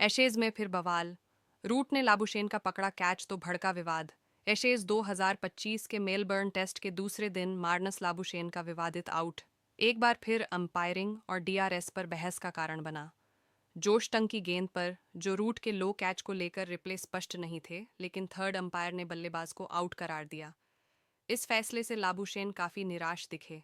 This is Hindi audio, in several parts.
एशेज में फिर बवाल। रूट ने लाबुशेन का पकड़ा कैच तो भड़का विवाद। एशेज 2025 के मेलबर्न टेस्ट के दूसरे दिन मार्नस लाबुशेन का विवादित आउट एक बार फिर अंपायरिंग और डीआरएस पर बहस का कारण बना। जोश टंग की गेंद पर जो रूट के लो कैच को लेकर रिप्ले स्पष्ट नहीं थे, लेकिन थर्ड अंपायर ने बल्लेबाज को आउट करार दिया। इस फैसले से लाबुशेन काफी निराश दिखे।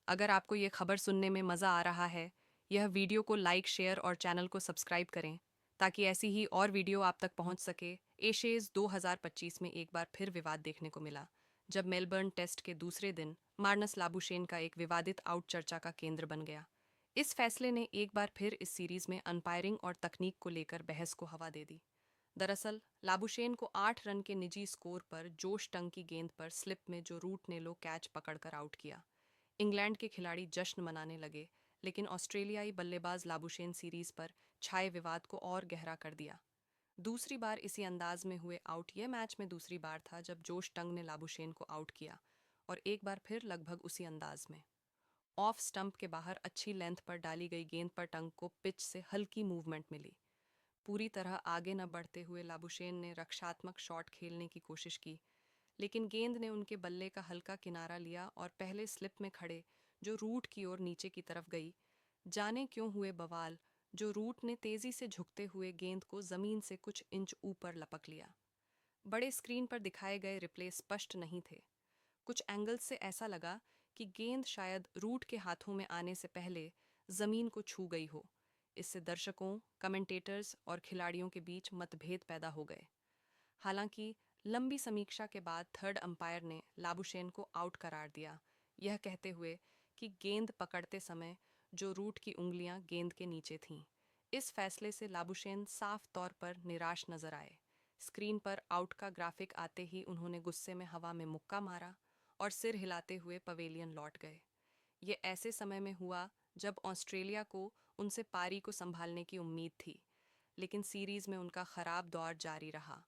अगर आपको ये खबर सुनने में मजा आ रहा है, यह वीडियो को लाइक, शेयर और चैनल को सब्सक्राइब करें ताकि ऐसी ही और वीडियो आप तक पहुंच सके। एशेज 2025 में एक बार फिर विवाद देखने को मिला, जब मेलबर्न टेस्ट के दूसरे दिन मार्नस लाबुशेन का एक विवादित आउट चर्चा का केंद्र बन गया। इस फैसले ने एक बार फिर इस सीरीज में अंपायरिंग और तकनीक को लेकर बहस को हवा दे दी। दरअसल लाबुशेन को 8 रन के निजी स्कोर पर जोश टंग की गेंद पर स्लिप में जो रूट ने लो कैच पकड़कर आउट किया। इंग्लैंड के खिलाड़ी जश्न मनाने लगे, लेकिन ऑस्ट्रेलियाई बल्लेबाज लाबुशेन सीरीज पर छाए विवाद को और गहरा कर दिया। दूसरी बार इसी अंदाज में हुए आउट यह मैच में दूसरी बार था जब जोश टंग ने लाबुशेन को आउट किया, और एक बार फिर लगभग उसी अंदाज में। ऑफ स्टंप के बाहर अच्छी लेंथ पर डाली गई गेंद पर टंग को पिच से हल्की मूवमेंट मिली। पूरी तरह आगे न बढ़ते हुए लाबुशेन ने रक्षात्मक शॉट खेलने की कोशिश की, लेकिन गेंद ने उनके बल्ले का हल्का किनारा लिया और पहले स्लिप में खड़े जो रूट की ओर नीचे की तरफ गई। जाने क्यों हुए बवाल, जो रूट ने तेजी से झुकते हुए गेंद को जमीन से कुछ इंच ऊपर लपक लिया। बड़े स्क्रीन पर दिखाए गए रिप्ले स्पष्ट नहीं थे। कुछ एंगल्स से ऐसा लगा कि गेंद शायद रूट के हाथों में आने से पहले जमीन को छू गई हो। इससे दर्शकों, कमेंटेटर्स और खिलाड़ियों के बीच मतभेद पैदा हो गए। हालांकि लंबी समीक्षा के बाद थर्ड अंपायर ने लाबुशेन को आउट करार दिया, यह कहते हुए कि गेंद पकड़ते समय जो रूट की उंगलियां गेंद के नीचे थीं। इस फैसले से लाबुशेन साफ तौर पर निराश नजर आए। स्क्रीन पर आउट का ग्राफिक आते ही उन्होंने गुस्से में हवा में मुक्का मारा और सिर हिलाते हुए पवेलियन लौट गए। ये ऐसे समय में हुआ जब ऑस्ट्रेलिया को उनसे पारी को संभालने की उम्मीद थी, लेकिन सीरीज में उनका खराब दौर जारी रहा।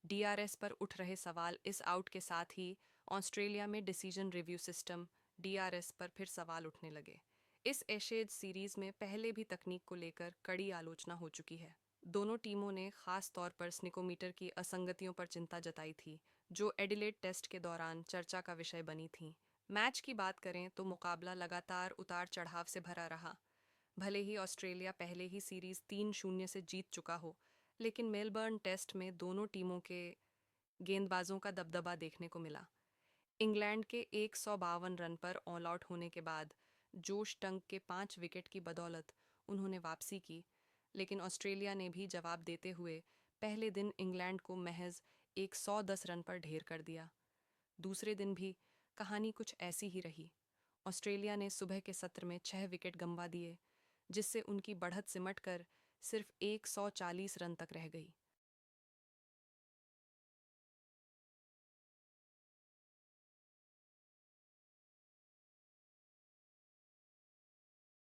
डीआरएस पर उठ रहे सवाल इस आउट के साथ ही ऑस्ट्रेलिया में डिसीजन रिव्यू सिस्टम डीआरएस पर फिर सवाल उठने लगे। इस एशेज सीरीज में पहले भी तकनीक को लेकर कड़ी आलोचना हो चुकी है। दोनों टीमों ने खास तौर पर स्निकोमीटर की असंगतियों पर चिंता जताई थी, जो एडिलेड टेस्ट के दौरान चर्चा का विषय बनी थी। मैच की बात करें तो मुकाबला लगातार उतार चढ़ाव से भरा रहा। भले ही ऑस्ट्रेलिया पहले ही सीरीज 3-0 से जीत चुका हो, लेकिन मेलबर्न टेस्ट में दोनों टीमों के गेंदबाजों का दबदबा देखने को मिला। इंग्लैंड के 152 रन पर ऑल आउट होने के बाद जोश टंग के 5 विकेट की बदौलत उन्होंने वापसी की, लेकिन ऑस्ट्रेलिया ने भी जवाब देते हुए पहले दिन इंग्लैंड को महज 110 रन पर ढेर कर दिया। दूसरे दिन भी कहानी कुछ ऐसी ही रही। ऑस्ट्रेलिया ने सुबह के सत्र में 6 विकेट गंवा दिए, जिससे उनकी बढ़त सिमट कर सिर्फ 140 रन तक रह गई।